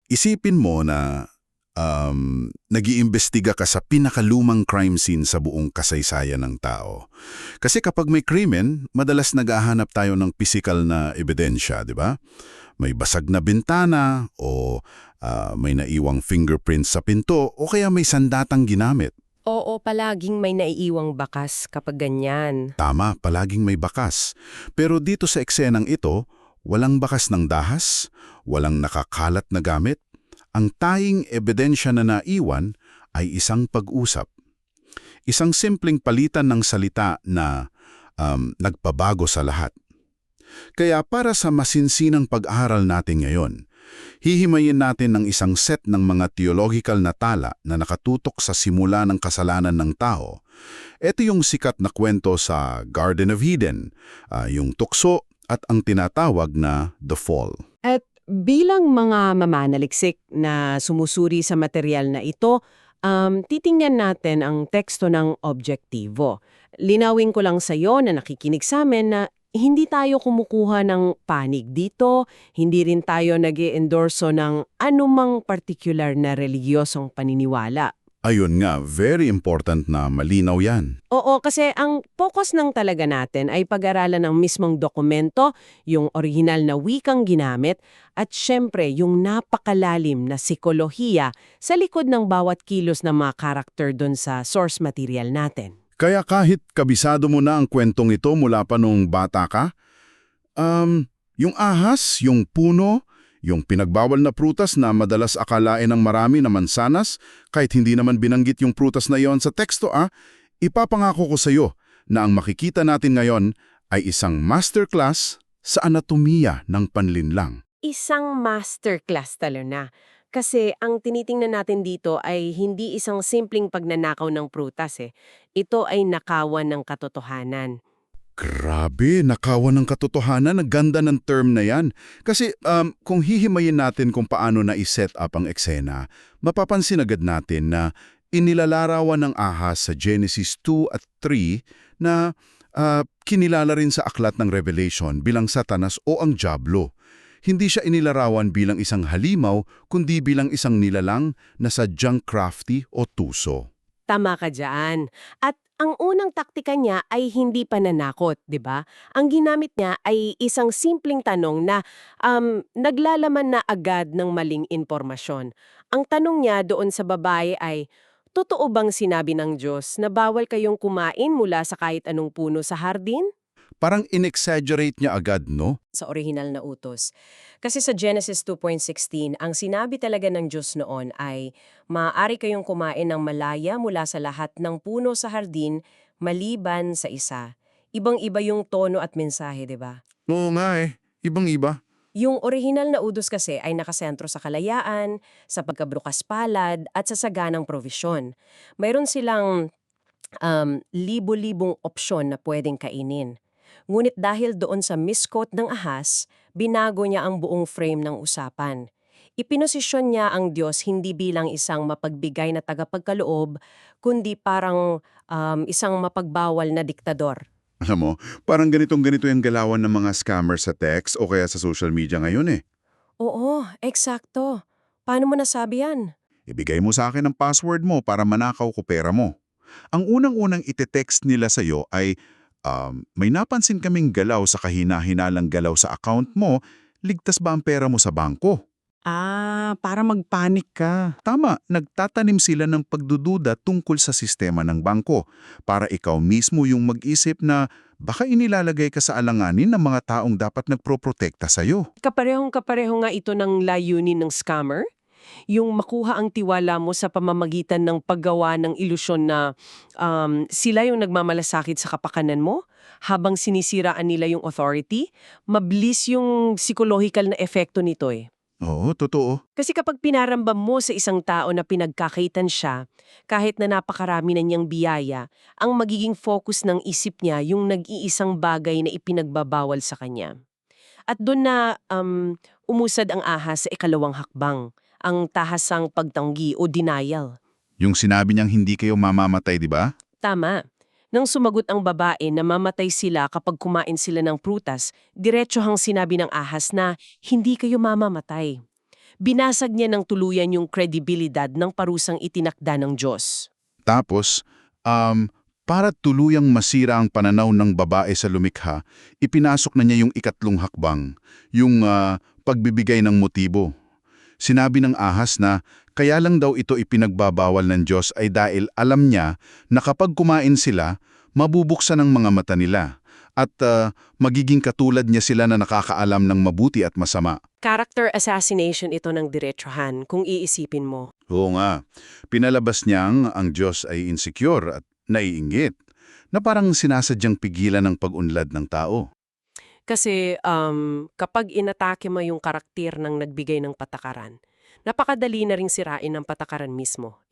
Isipin mo na nag-iimbestiga ka sa pinakalumang crime scene sa buong kasaysayan ng tao. Kasi kapag may krimen, madalas naghahanap tayo ng pisikal na ebidensya, di ba? May basag na bintana o may naiwang fingerprints sa pinto o kaya may sandatang ginamit. Oo, palaging may naiiwang bakas kapag ganyan. Tama, palaging may bakas. Pero dito sa eksenang ito, walang bakas ng dahas, walang nakakalat na gamit. Ang taying ebidensya na naiwan ay isang pag-usap. Isang simpleng palitan ng salita na nagpabago sa lahat. Kaya para sa masinsinang pag-aaral natin ngayon, hihimayin natin ng isang set ng mga theological na tala na nakatutok sa simula ng kasalanan ng tao. Ito yung sikat na kwento sa Garden of Eden, yung tukso at ang tinatawag na The Fall. At bilang mga mamanaliksik na sumusuri sa material na ito, titingnan natin ang teksto ng objektibo. Linawin ko lang sa iyo na nakikinig sa amin na hindi tayo kumukuha ng panig dito, hindi rin tayo nag-i-endorso ng anumang particular na reliyosong paniniwala. Ayun nga, very important na malinaw yan. Oo, kasi ang focus ng talaga natin ay pag-aralan ng mismong dokumento, yung orihinal na wikang ginamit, at syempre yung napakalalim na psikolohiya sa likod ng bawat kilos ng mga karakter doon sa source material natin. Kaya kahit kabisado mo na ang kwentong ito mula pa nung bata ka, yung ahas, yung puno, yung pinagbawal na prutas na madalas akalain ng marami na mansanas, kahit hindi naman binanggit yung prutas na yon sa teksto, ipapangako ko sa iyo na ang makikita natin ngayon ay isang masterclass sa anatomiya ng panlinlang. Isang masterclass talo na. Kasi ang tinitingnan natin dito ay hindi isang simpleng pagnanakaw ng prutas eh. Ito ay nakawan ng katotohanan. Grabe, nakawan ng katotohanan, ang ganda ng term na yan. Kasi kung hihimayin natin kung paano na i-set up ang eksena, mapapansin agad natin na inilalarawan ng ahas sa Genesis 2 at 3 na kinilala rin sa aklat ng Revelation bilang Satanas o ang Diablo. Hindi siya inilarawan bilang isang halimaw, kundi bilang isang nilalang na sadyang crafty o tuso. Tama ka dyan. At ang unang taktika niya ay hindi pananakot, di ba? Ang ginamit niya ay isang simpleng tanong na naglalaman na agad ng maling impormasyon. Ang tanong niya doon sa babae ay, totoo bang sinabi ng Diyos na bawal kayong kumain mula sa kahit anong puno sa hardin? Parang in-exaggerate niya agad, no? Sa orihinal na utos. Kasi sa Genesis 2.16, ang sinabi talaga ng Diyos noon ay, maaari kayong kumain ng malaya mula sa lahat ng puno sa hardin, maliban sa isa. Ibang-iba yung tono at mensahe, di ba? Oo nga ibang-iba. Yung orihinal na utos kasi ay nakasentro sa kalayaan, sa pagkabrukas palad, at sa saganang provisyon. Mayroon silang libo-libong opsyon na pwedeng kainin. Ngunit dahil doon sa misquote ng ahas, binago niya ang buong frame ng usapan. Ipinosisyon niya ang Diyos hindi bilang isang mapagbigay na tagapagkaloob, kundi parang isang mapagbawal na diktador. Alam mo, parang ganitong-ganito yung galawan ng mga scammer sa text o kaya sa social media ngayon. Oo, eksakto. Paano mo nasabi yan? Ibigay mo sa akin ang password mo para manakaw ko pera mo. Ang unang-unang ite-text nila sa'yo ay, may napansin kaming galaw sa kahina-hinalang galaw sa account mo, ligtas ba ang pera mo sa bangko? Para magpanik ka. Tama, nagtatanim sila ng pagdududa tungkol sa sistema ng bangko para ikaw mismo yung mag-isip na baka inilalagay ka sa alanganin ng mga taong dapat nagproprotekta sa'yo. Kaparehong-kapareho nga ito ng layunin ng scammer? Yung makuha ang tiwala mo sa pamamagitan ng paggawa ng ilusyon na sila yung nagmamalasakit sa kapakanan mo habang sinisiraan nila yung authority, mabilis yung psychological na efekto nito eh. Oo, totoo. Kasi kapag pinarambam mo sa isang tao na pinagkakaitan siya, kahit na napakarami na niyang biyaya, ang magiging focus ng isip niya yung nag-iisang bagay na ipinagbabawal sa kanya. At doon na umusad ang ahas sa ikalawang hakbang, ang tahasang pagtanggi o denial. Yung sinabi niyang hindi kayo mamamatay, di ba? Tama. Nang sumagot ang babae na mamatay sila kapag kumain sila ng prutas, diretsohang sinabi ng ahas na hindi kayo mamamatay. binasag niya ng tuluyan yung kredibilidad ng parusang itinakda ng Diyos. Tapos, para tuluyang masira ang pananaw ng babae sa lumikha, ipinasok na niya yung ikatlong hakbang, yung pagbibigay ng motibo. Sinabi ng ahas na kaya lang daw ito ipinagbabawal ng Diyos ay dahil alam niya na kapag kumain sila, mabubuksan ang mga mata nila at magiging katulad niya sila na nakakaalam ng mabuti at masama. Character assassination ito ng diretsahan kung iisipin mo. Oo nga, pinalabas niyang ang Diyos ay insecure at naiinggit, na parang sinasadyang pigilan ng pag-unlad ng tao. Kasi kapag inatake mo yung karakter ng nagbigay ng patakaran, napakadali na ring sirain ang patakaran mismo.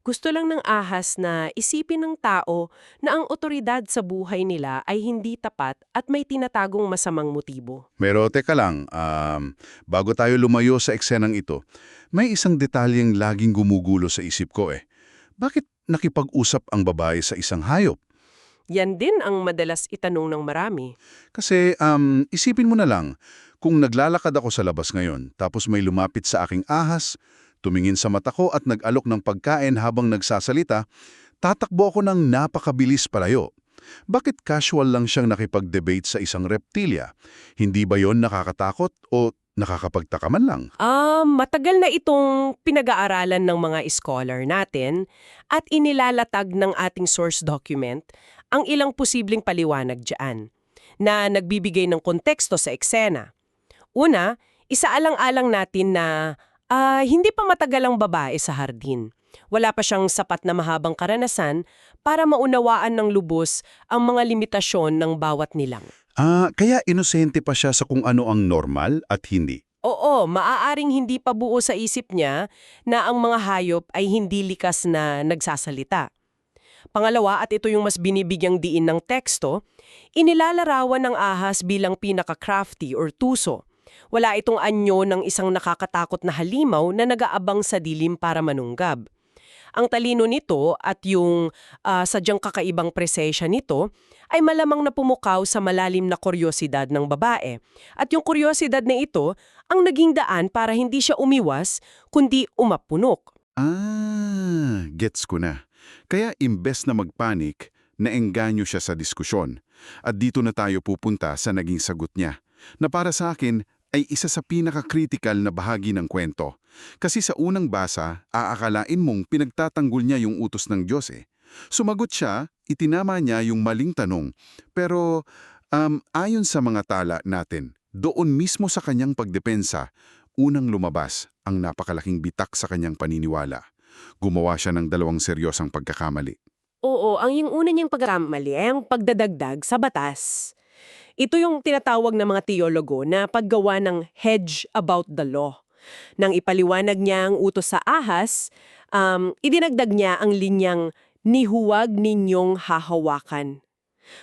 Gusto lang ng ahas na isipin ng tao na ang otoridad sa buhay nila ay hindi tapat at may tinatagong masamang motibo. Pero teka lang, bago tayo lumayo sa eksenang ito, may isang detalyeng laging gumugulo sa isip ko Bakit nakipag-usap ang babae sa isang hayop? Yan din ang madalas itanong ng marami. Kasi isipin mo na lang, kung naglalakad ako sa labas ngayon, tapos may lumapit sa aking ahas, tumingin sa mata ko at nag-alok ng pagkain habang nagsasalita, tatakbo ako ng napakabilis palayo. Bakit casual lang siyang nakipag-debate sa isang reptilya? Hindi ba yon nakakatakot o nakakapagtaka man lang? Matagal na itong pinag-aaralan ng mga scholar natin at inilalatag ng ating source document ang ilang posibleng paliwanag diyan na nagbibigay ng konteksto sa eksena. Una, isaalang-alang natin na hindi pa matagal ang babae sa hardin. Wala pa siyang sapat na mahabang karanasan para maunawaan ng lubos ang mga limitasyon ng bawat nilang. Kaya inosente pa siya sa kung ano ang normal at hindi. Oo, maaaring hindi pa buo sa isip niya na ang mga hayop ay hindi likas na nagsasalita. Pangalawa, at ito yung mas binibigyang diin ng teksto, inilalarawan ng ahas bilang pinaka-crafty or tuso. Wala itong anyo ng isang nakakatakot na halimaw na nag-aabang sa dilim para manunggab. Ang talino nito at yung sadyang kakaibang presensya nito ay malamang na pumukaw sa malalim na kuryosidad ng babae. At yung kuryosidad na ito ang naging daan para hindi siya umiwas, kundi umapunok. Gets ko na. Kaya imbes na magpanik, naengganyo siya sa diskusyon. At dito na tayo pupunta sa naging sagot niya, na para sa akin ay isa sa pinaka-critical na bahagi ng kwento. Kasi sa unang basa, aakalain mong pinagtatanggol niya yung utos ng Diyos Sumagot siya, itinama niya yung maling tanong. Pero ayon sa mga tala natin, doon mismo sa kanyang pagdepensa, unang lumabas ang napakalaking bitak sa kanyang paniniwala. Gumawa siya ng dalawang seryosang pagkakamali. Oo, ang yung una niyang pagkakamali ay ang pagdadagdag sa batas. Ito yung tinatawag ng mga teologo na paggawa ng hedge about the law. Nang ipaliwanag niya ang utos sa ahas, idinagdag niya ang linyang ni huwag ninyong hahawakan.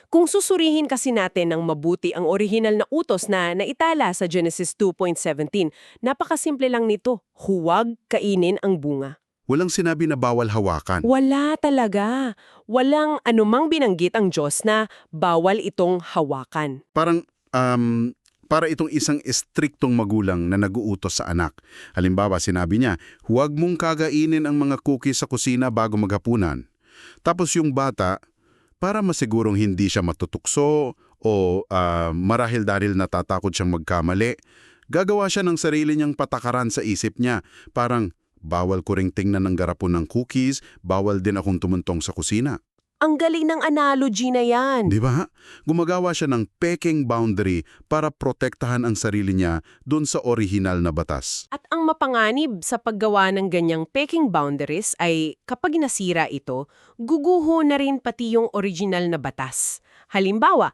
Kung susurihin kasi natin ng mabuti ang orihinal na utos na naitala sa Genesis 2:17, napakasimple lang nito, huwag kainin ang bunga. Walang sinabi na bawal hawakan. Wala talaga. Walang anumang binanggit ang Diyos na bawal itong hawakan. Para itong isang estriktong magulang na nag-uutos sa anak. Halimbawa, sinabi niya, huwag mong kagainin ang mga cookies sa kusina bago maghapunan. Tapos yung bata, para masigurong hindi siya matutukso o marahil dahil natatakot siyang magkamali, gagawa siya ng sarili niyang patakaran sa isip niya. Parang, bawal ko ring tingnan ng garapon ng cookies, bawal din akong tumuntong sa kusina. Ang galing ng analogy na yan. Di ba? Gumagawa siya ng peking boundary para protektahan ang sarili niya doon sa orihinal na batas. At ang mapanganib sa paggawa ng ganyang peking boundaries ay kapag nasira ito, guguho na rin pati yung original na batas. Halimbawa,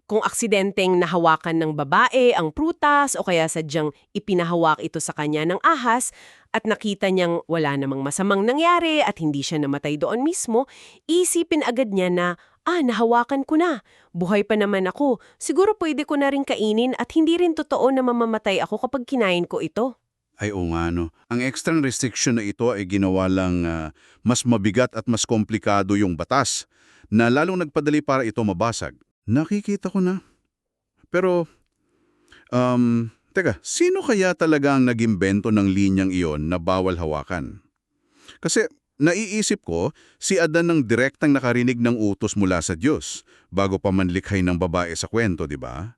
kung aksidenteng nahawakan ng babae ang prutas o kaya sadyang ipinahawak ito sa kanya ng ahas at nakita niyang wala namang masamang nangyari at hindi siya namatay doon mismo, isipin agad niya na, nahawakan ko na. Buhay pa naman ako. Siguro pwede ko na rin kainin at hindi rin totoo na mamamatay ako kapag kinain ko ito. Ay oo nga no. Ang extra restriction na ito ay ginawa lang mas mabigat at mas komplikado yung batas na lalong nagpadali para ito mabasag. Nakikita ko na. Pero, Teka, sino kaya talaga ang nag-imbento ng linyang iyon na bawal hawakan? Kasi naiisip ko, si Adan ang direktang nakarinig ng utos mula sa Diyos bago pa man likhay ng babae sa kwento, di ba?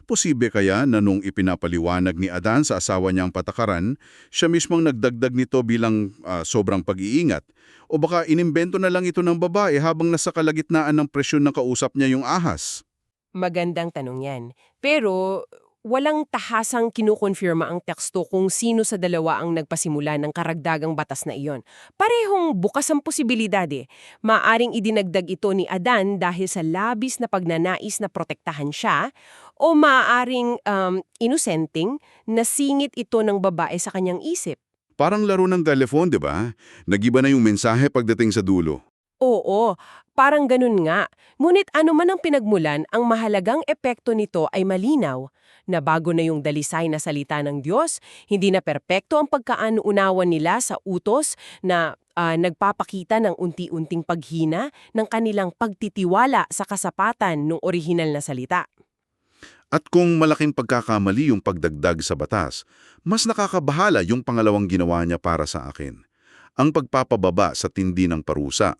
Posible kaya na nung ipinapaliwanag ni Adan sa asawa niyang patakaran, siya mismong nagdagdag nito bilang sobrang pag-iingat? O baka inimbento na lang ito ng babae habang nasa kalagitnaan ng presyon ng kausap niya yung ahas? Magandang tanong yan. Pero walang tahasang kinukonfirma ang teksto kung sino sa dalawa ang nagpasimula ng karagdagang batas na iyon. Parehong bukas ang posibilidad eh. Maaring idinagdag ito ni Adan dahil sa labis na pagnanais na protektahan siya o maaaring inosenteng nasingit ito ng babae sa kanyang isip. Parang laro ng telephone, di ba? Nag-iba na yung mensahe pagdating sa dulo. Oo, parang ganun nga. Ngunit ano man ang pinagmulan, ang mahalagang epekto nito ay malinaw na bago na yung dalisay na salita ng Diyos, hindi na perpekto ang pagkaanuunawan nila sa utos na nagpapakita ng unti-unting paghina ng kanilang pagtitiwala sa kasapatan ng orihinal na salita. At kung malaking pagkakamali yung pagdagdag sa batas, mas nakakabahala yung pangalawang ginawa niya para sa akin. Ang pagpapababa sa tindi ng parusa.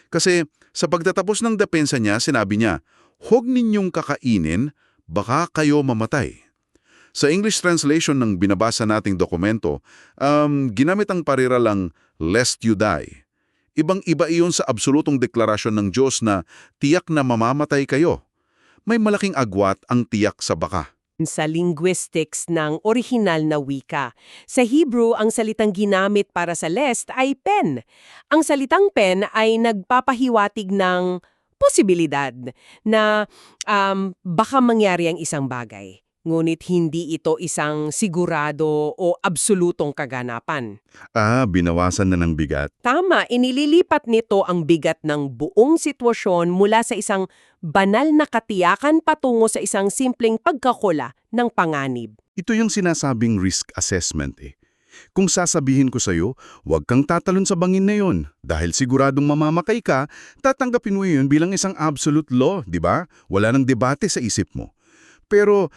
Kasi sa pagtatapos ng depensa niya, sinabi niya, "Huwag ninyong kakainin, baka kayo mamatay." Sa English translation ng binabasa nating dokumento, ginamit ang pariralang "lest you die." Ibang-iba iyon sa absolutong deklarasyon ng Diyos na tiyak na mamamatay kayo. May malaking agwat ang tiyak sa baka. Sa linguistics ng orihinal na wika. Sa Hebrew, ang salitang ginamit para sa lest ay pen. Ang salitang pen ay nagpapahiwatig ng posibilidad na baka mangyari ang isang bagay. Ngunit hindi ito isang sigurado o absolutong kaganapan. Binawasan na ng bigat. Tama, inililipat nito ang bigat ng buong sitwasyon mula sa isang banal na katiyakan patungo sa isang simpleng pagkakula ng panganib. Ito yung sinasabing risk assessment eh. Kung sasabihin ko sa'yo, huwag kang tatalon sa bangin na yon. Dahil siguradong mamamakay ka, tatanggapin mo yun bilang isang absolute law, di ba? Wala nang debate sa isip mo. Pero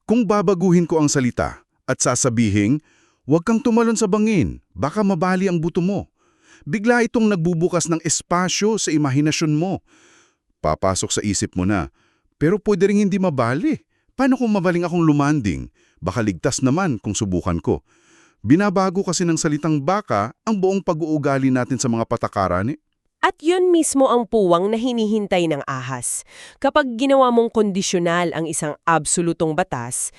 kung babaguhin ko ang salita at sasabihin, huwag kang tumalon sa bangin, baka mabali ang buto mo. Bigla itong nagbubukas ng espasyo sa imahinasyon mo. Papasok sa isip mo na, pero pwede rin hindi mabali. Paano kung mabaling akong lumanding? Baka ligtas naman kung subukan ko. Binabago kasi ng salitang baka ang buong pag-uugali natin sa mga patakaran eh. At yun mismo ang puwang na hinihintay ng ahas. Kapag ginawa mong kondisyonal ang isang absolutong batas,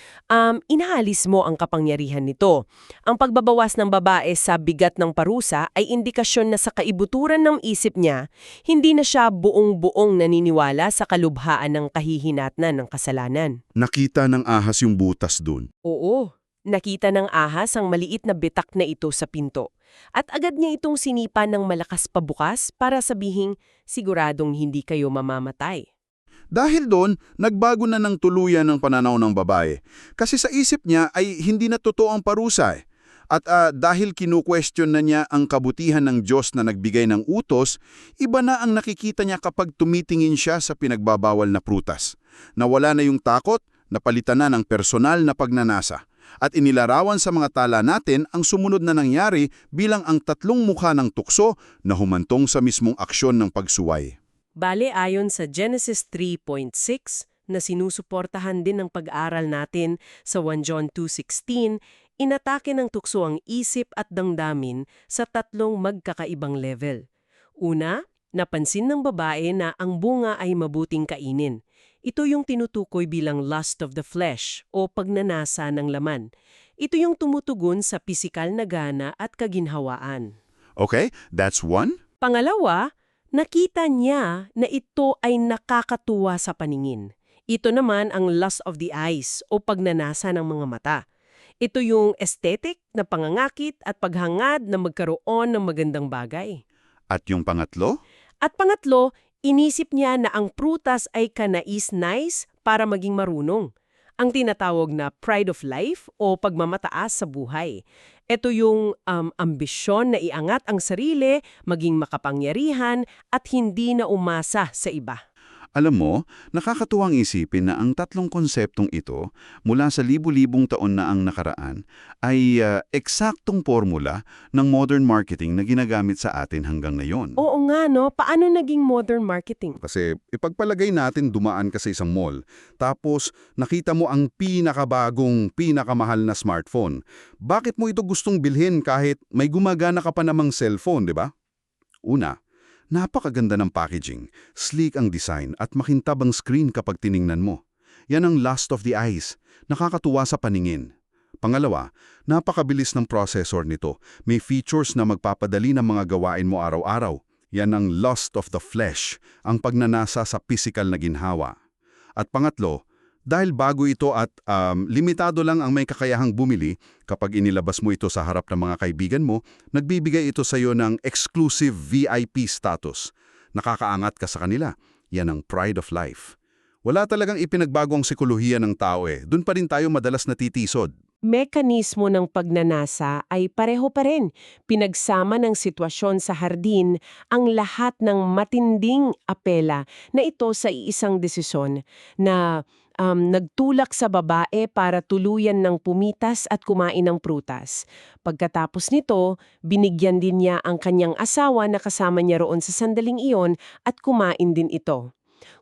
inaalis mo ang kapangyarihan nito. Ang pagbabawas ng babae sa bigat ng parusa ay indikasyon na sa kaibuturan ng isip niya, hindi na siya buong-buong naniniwala sa kalubhaan ng kahihinatnan ng kasalanan. Nakita ng ahas yung butas dun. Oo, nakita ng ahas ang maliit na bitak na ito sa pinto. At agad niya itong sinipa ng malakas pabukas para sabihing siguradong hindi kayo mamamatay. Dahil doon, nagbago na ng tuluyan ng pananaw ng babae. Kasi sa isip niya ay hindi na totoo ang parusa eh. At dahil kinu-question na niya ang kabutihan ng Diyos na nagbigay ng utos, iba na ang nakikita niya kapag tumitingin siya sa pinagbabawal na prutas. Nawala na yung takot, napalitan na ng personal na pagnanasa. At inilarawan sa mga tala natin ang sumunod na nangyari bilang ang tatlong mukha ng tukso na humantong sa mismong aksyon ng pagsuway. Bale ayon sa Genesis 3.6 na sinusuportahan din ng pag-aaral natin sa 1 John 2.16, inatake ng tukso ang isip at damdamin sa tatlong magkakaibang level. Una, napansin ng babae na ang bunga ay mabuting kainin. Ito yung tinutukoy bilang lust of the flesh o pagnanasa ng laman. Ito yung tumutugon sa pisikal na gana at kaginhawaan. Okay, that's one. Pangalawa, nakita niya na ito ay nakakatuwa sa paningin. Ito naman ang lust of the eyes o pagnanasa ng mga mata. Ito yung aesthetic na pangangakit at paghangad na magkaroon ng magandang bagay. At yung pangatlo? At pangatlo, inisip niya na ang prutas ay kanais-nais para maging marunong. Ang tinatawag na pride of life o pagmamataas sa buhay. Ito yung ambisyon na iangat ang sarili, maging makapangyarihan at hindi na umasa sa iba. Alam mo, nakakatuwang isipin na ang tatlong konseptong ito mula sa libu-libong taon na ang nakaraan ay eksaktong formula ng modern marketing na ginagamit sa atin hanggang ngayon. Oo nga, no? Paano naging modern marketing? Kasi ipagpalagay natin dumaan ka sa isang mall, tapos nakita mo ang pinakabagong, pinakamahal na smartphone. Bakit mo ito gustong bilhin kahit may gumagana ka pa namang cellphone, di ba? Una, napakaganda ng packaging, sleek ang design at makintab ang screen kapag tiningnan mo. Yan ang lust of the eyes, nakakatuwa sa paningin. Pangalawa, napakabilis ng processor nito. May features na magpapadali ng mga gawain mo araw-araw. Yan ang lust of the flesh, ang pagnanasa sa physical na ginhawa. At pangatlo, dahil bago ito at limitado lang ang may kakayahang bumili, kapag inilabas mo ito sa harap ng mga kaibigan mo, nagbibigay ito sa iyo ng exclusive VIP status. Nakakaangat ka sa kanila. Yan ang pride of life. Wala talagang ipinagbago ang sikolohiya ng tao Doon pa rin tayo madalas natitisod. Mekanismo ng pagnanasa ay pareho pa rin. Pinagsama ng sitwasyon sa hardin ang lahat ng matinding apela na ito sa iisang desisyon na nagtulak sa babae para tuluyan ng pumitas at kumain ng prutas. Pagkatapos nito, binigyan din niya ang kanyang asawa na kasama niya roon sa sandaling iyon at kumain din ito.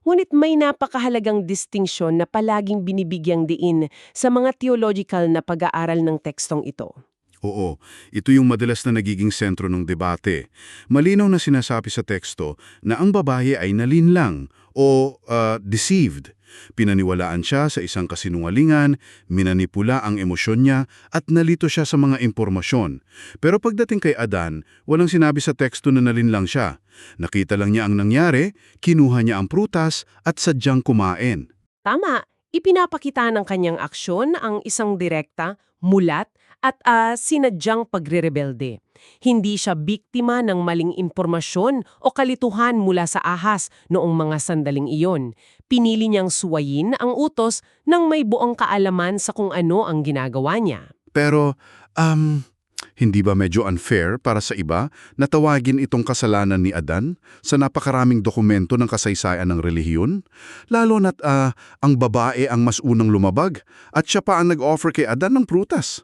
Ngunit may napakahalagang distinksyon na palaging binibigyang diin sa mga theological na pag-aaral ng tekstong ito. Oo, ito yung madalas na nagiging sentro ng debate. Malinaw na sinasabi sa teksto na ang babae ay nalinlang o deceived. Pinaniwalaan siya sa isang kasinungalingan, minanipula ang emosyon niya at nalito siya sa mga impormasyon. Pero pagdating kay Adan, walang sinabi sa teksto na nalinlang siya. Nakita lang niya ang nangyari, kinuha niya ang prutas at sadyang kumain. Tama, ipinapakita ng kanyang aksyon ang isang direkta, mulat at sinadyang pagrerebelde. Hindi siya biktima ng maling impormasyon o kalituhan mula sa ahas noong mga sandaling iyon. Pinili niyang suwayin ang utos ng may buong kaalaman sa kung ano ang ginagawa niya. Pero, hindi ba medyo unfair para sa iba na tawagin itong kasalanan ni Adan sa napakaraming dokumento ng kasaysayan ng relihiyon? Lalo na't ang babae ang mas unang lumabag at siya pa ang nag-offer kay Adan ng prutas.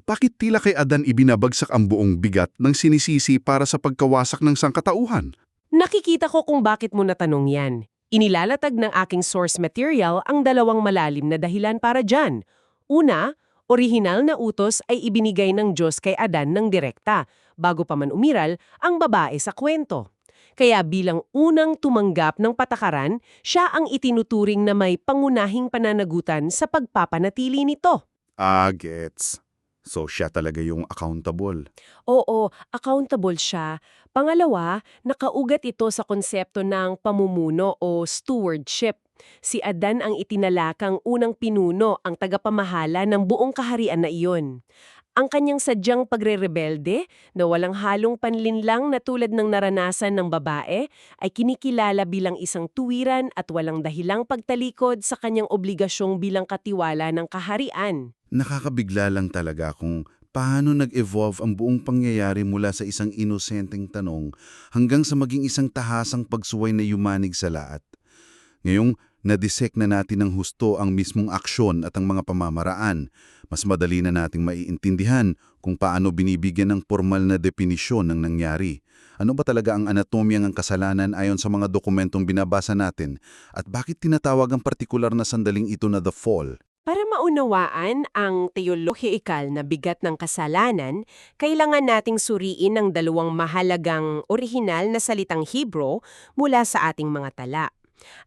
Bakit tila kay Adan ibinabagsak ang buong bigat ng sinisisi para sa pagkawasak ng sangkatauhan? Nakikita ko kung bakit mo natanong yan. Inilalatag ng aking source material ang dalawang malalim na dahilan para dyan. Una, orihinal na utos ay ibinigay ng Diyos kay Adan ng direkta, bago pa man umiral ang babae sa kwento. Kaya bilang unang tumanggap ng patakaran, siya ang itinuturing na may pangunahing pananagutan sa pagpapanatili nito. Gets. So siya talaga yung accountable. Oo, accountable siya. Pangalawa, nakaugat ito sa konsepto ng pamumuno o stewardship. Si Adan ang itinalakang unang pinuno, ang tagapamahala ng buong kaharian na iyon. Ang kanyang sadyang pagrerebelde na walang halong panlinlang na tulad ng naranasan ng babae ay kinikilala bilang isang tuwiran at walang dahilang pagtalikod sa kanyang obligasyong bilang katiwala ng kaharian. Nakakabigla lang talaga kung paano nag-evolve ang buong pangyayari mula sa isang inosenteng tanong hanggang sa maging isang tahasang pagsuway na yumanig sa lahat. Ngayong na-dissect na natin ng husto ang mismong aksyon at ang mga pamamaraan, mas madali na nating maiintindihan kung paano binibigyan ng formal na definisyon ng nangyari. Ano ba talaga ang anatomya ng kasalanan ayon sa mga dokumentong binabasa natin at bakit tinatawag ang partikular na sandaling ito na the fall? Para maunawaan ang teolohikal na bigat ng kasalanan, kailangan nating suriin ang dalawang mahalagang orihinal na salitang Hebrew mula sa ating mga tala.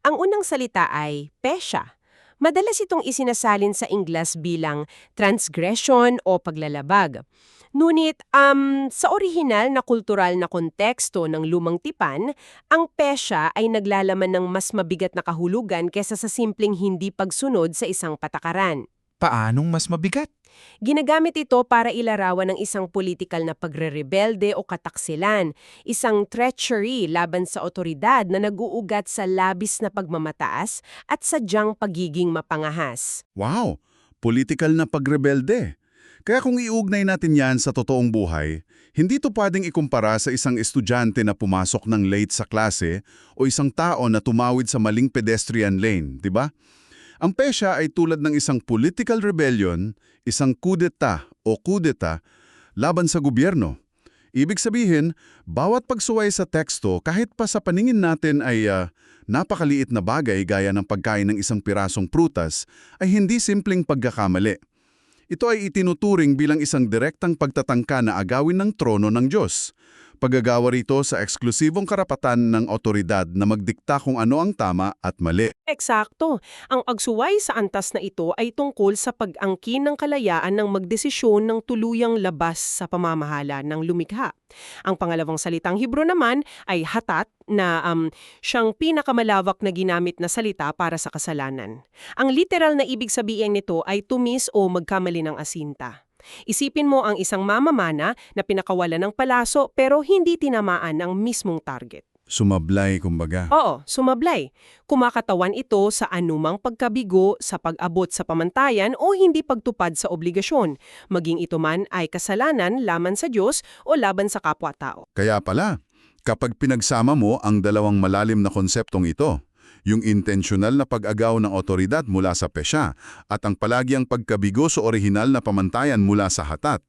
Ang unang salita ay pesha. Madalas itong isinasalin sa Ingles bilang transgression o paglalabag. Ngunit sa orihinal na kultural na konteksto ng lumang tipan, ang pesha ay naglalaman ng mas mabigat na kahulugan kesa sa simpleng hindi pagsunod sa isang patakaran. Paanong mas mabigat? Ginagamit ito para ilarawan ng isang politikal na pagrerebelde o kataksilan, isang treachery laban sa otoridad na nag-uugat sa labis na pagmamataas at sadyang pagiging mapangahas. Wow! Political na pagrebelde. Kaya kung iugnay natin yan sa totoong buhay, hindi to pwedeng ikumpara sa isang estudyante na pumasok ng late sa klase o isang tao na tumawid sa maling pedestrian lane, di ba? Ang pesya ay tulad ng isang political rebellion, isang kudeta o kudeta laban sa gobyerno. Ibig sabihin, bawat pagsuway sa teksto kahit pa sa paningin natin ay napakaliit na bagay gaya ng pagkain ng isang pirasong prutas ay hindi simpleng pagkakamali. Ito ay itinuturing bilang isang direktang pagtatangka na agawin ng trono ng Diyos. Paggagawa rito sa eksklusibong karapatan ng otoridad na magdikta kung ano ang tama at mali. Eksakto. Ang pagsuway sa antas na ito ay tungkol sa pag-angkin ng kalayaan ng magdesisyon ng tuluyang labas sa pamamahala ng lumikha. Ang pangalawang salitang Hebro naman ay hatat na siyang pinakamalawak na ginamit na salita para sa kasalanan. Ang literal na ibig sabihin nito ay tumis o magkamali ng asinta. Isipin mo ang isang mamamana na pinakawalan ng palaso pero hindi tinamaan ang mismong target. Sumablay, kumbaga. Oo, sumablay. Kumakatawan ito sa anumang pagkabigo sa pag-abot sa pamantayan o hindi pagtupad sa obligasyon, maging ito man ay kasalanan laban sa Diyos o laban sa kapwa-tao. Kaya pala, kapag pinagsama mo ang dalawang malalim na konseptong ito, yung intensyonal na pag-agaw ng otoridad mula sa pesya at ang palagiang pagkabigo sa orihinal na pamantayan mula sa hatat,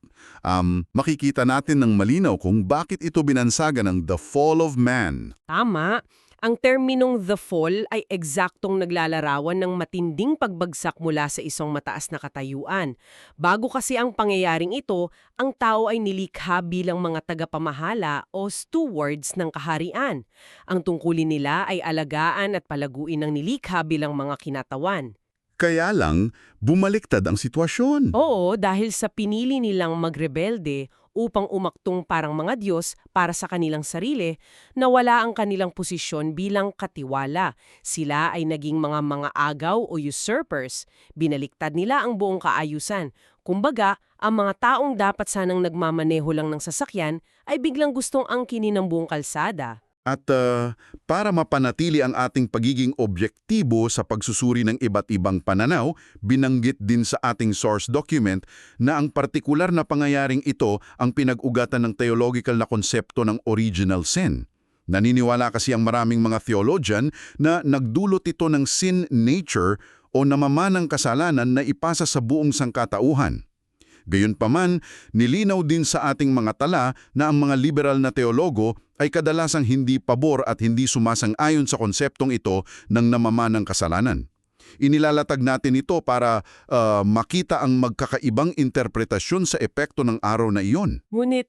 makikita natin ng malinaw kung bakit ito binansagan ng The Fall of Man. Tama. Ang terminong the fall ay eksaktong naglalarawan ng matinding pagbagsak mula sa isang mataas na katayuan. Bago kasi ang pangyayaring ito, ang tao ay nilikha bilang mga tagapamahala o stewards ng kaharian. Ang tungkulin nila ay alagaan at palaguin ng nilikha bilang mga kinatawan. Kaya lang, bumaliktad ang sitwasyon. Oo, dahil sa pinili nilang magrebelde upang umaktong parang mga Diyos para sa kanilang sarili, nawala ang kanilang posisyon bilang katiwala. Sila ay naging mga agaw o usurpers. Binaliktad nila ang buong kaayusan. Kumbaga, ang mga taong dapat sanang nagmamaneho lang ng sasakyan ay biglang gustong angkinin ng buong kalsada. At para mapanatili ang ating pagiging objektibo sa pagsusuri ng iba't ibang pananaw, binanggit din sa ating source document na ang partikular na pangyayaring ito ang pinag-ugatan ng theological na konsepto ng original sin. Naniniwala kasi ang maraming mga theologian na nagdulot ito ng sin nature o namamanang kasalanan na ipasa sa buong sangkatauhan. Gayunpaman, nilinaw din sa ating mga tala na ang mga liberal na teologo ay kadalasang hindi pabor at hindi sumasang-ayon sa konseptong ito ng namamanang kasalanan. Inilalatag natin ito para makita ang magkakaibang interpretasyon sa epekto ng araw na iyon. Ngunit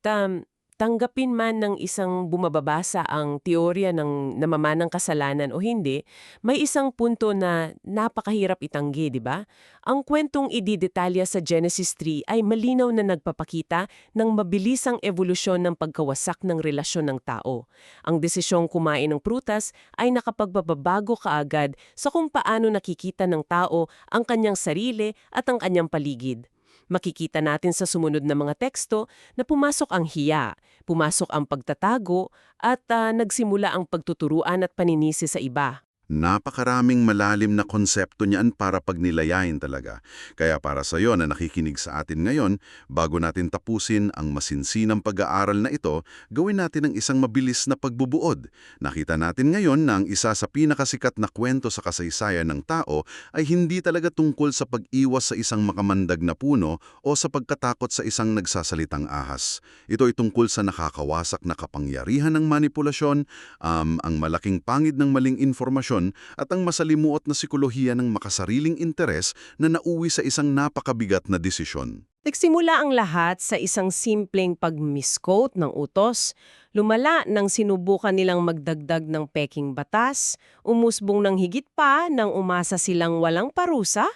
tanggapin man ng isang bumababasa ang teorya ng namamanang kasalanan o hindi, may isang punto na napakahirap itanggi, di ba? Ang kwentong ididetalya sa Genesis 3 ay malinaw na nagpapakita ng mabilisang evolusyon ng pagkawasak ng relasyon ng tao. Ang desisyong kumain ng prutas ay nakapagbabago kaagad sa kung paano nakikita ng tao ang kanyang sarili at ang kanyang paligid. Makikita natin sa sumunod na mga teksto na pumasok ang hiya, pumasok ang pagtatago, at nagsimula ang pagtuturuan at paninisi sa iba. Napakaraming malalim na konsepto niyan para pagnilayain talaga. Kaya para sa iyo na nakikinig sa atin ngayon, bago natin tapusin ang masinsinang pag-aaral na ito, gawin natin ang isang mabilis na pagbubuod. Nakita natin ngayon na ang isa sa pinakasikat na kwento sa kasaysayan ng tao ay hindi talaga tungkol sa pag-iwas sa isang makamandag na puno o sa pagkatakot sa isang nagsasalitang ahas. Ito ay tungkol sa nakakawasak na kapangyarihan ng manipulasyon, ang malaking pangid ng maling informasyon, at ang masalimuot na sikolohiya ng makasariling interes na nauwi sa isang napakabigat na desisyon. Nagsimula ang lahat sa isang simpleng pag-misquote ng utos, lumala nang sinubukan nilang magdagdag ng peking batas, umusbong ng higit pa nang umasa silang walang parusa,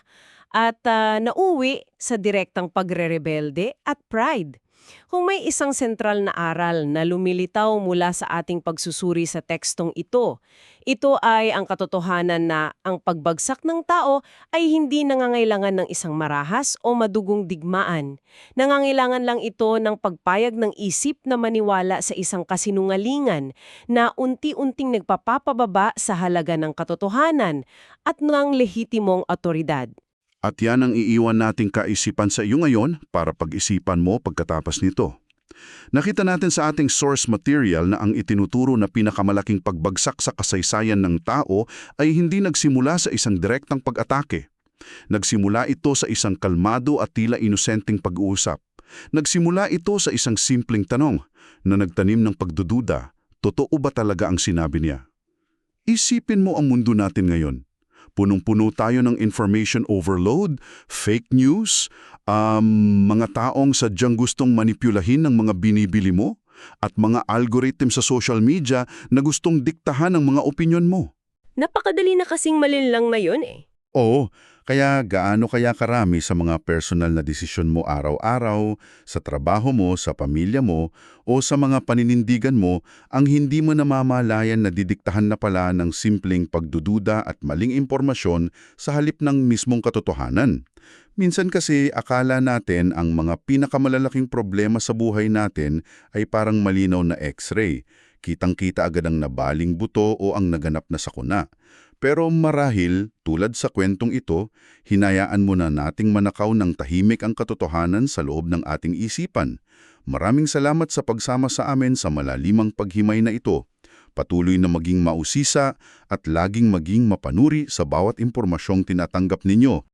at nauwi sa direktang pagre-rebelde at pride. Kung may isang sentral na aral na lumilitaw mula sa ating pagsusuri sa tekstong ito ay ang katotohanan na ang pagbagsak ng tao ay hindi nangangailangan ng isang marahas o madugong digmaan. Nangangailangan lang ito ng pagpayag ng isip na maniwala sa isang kasinungalingan na unti-unting nagpapapababa sa halaga ng katotohanan at ng lehitimong otoridad. At yan ang iiwan nating kaisipan sa iyo ngayon para pag-isipan mo pagkatapos nito. Nakita natin sa ating source material na ang itinuturo na pinakamalaking pagbagsak sa kasaysayan ng tao ay hindi nagsimula sa isang direktang pag-atake. Nagsimula ito sa isang kalmado at tila inosenteng pag-uusap. Nagsimula ito sa isang simpleng tanong na nagtanim ng pagdududa. Totoo ba talaga ang sinabi niya? Isipin mo ang mundo natin ngayon. Punong-puno tayo ng information overload, fake news, mga taong sadyang gustong manipulahin ng mga binibili mo, at mga algorithm sa social media na gustong diktahan ang mga opinyon mo. Napakadali na kasing malinlang ngayon eh. Oo, kaya gaano kaya karami sa mga personal na desisyon mo araw-araw, sa trabaho mo, sa pamilya mo, o sa mga paninindigan mo, ang hindi mo namamalayan na didiktahan na pala ng simpleng pagdududa at maling impormasyon sa halip ng mismong katotohanan. Minsan kasi akala natin ang mga pinakamalalaking problema sa buhay natin ay parang malinaw na X-ray. Kitang-kita agad ang nabaling buto o ang naganap na sakuna. Pero marahil, tulad sa kwentong ito, hinayaan mo na nating manakaw ng tahimik ang katotohanan sa loob ng ating isipan. Maraming salamat sa pagsama sa amin sa malalimang paghimay na ito. Patuloy na maging mausisa at laging maging mapanuri sa bawat impormasyong tinatanggap ninyo.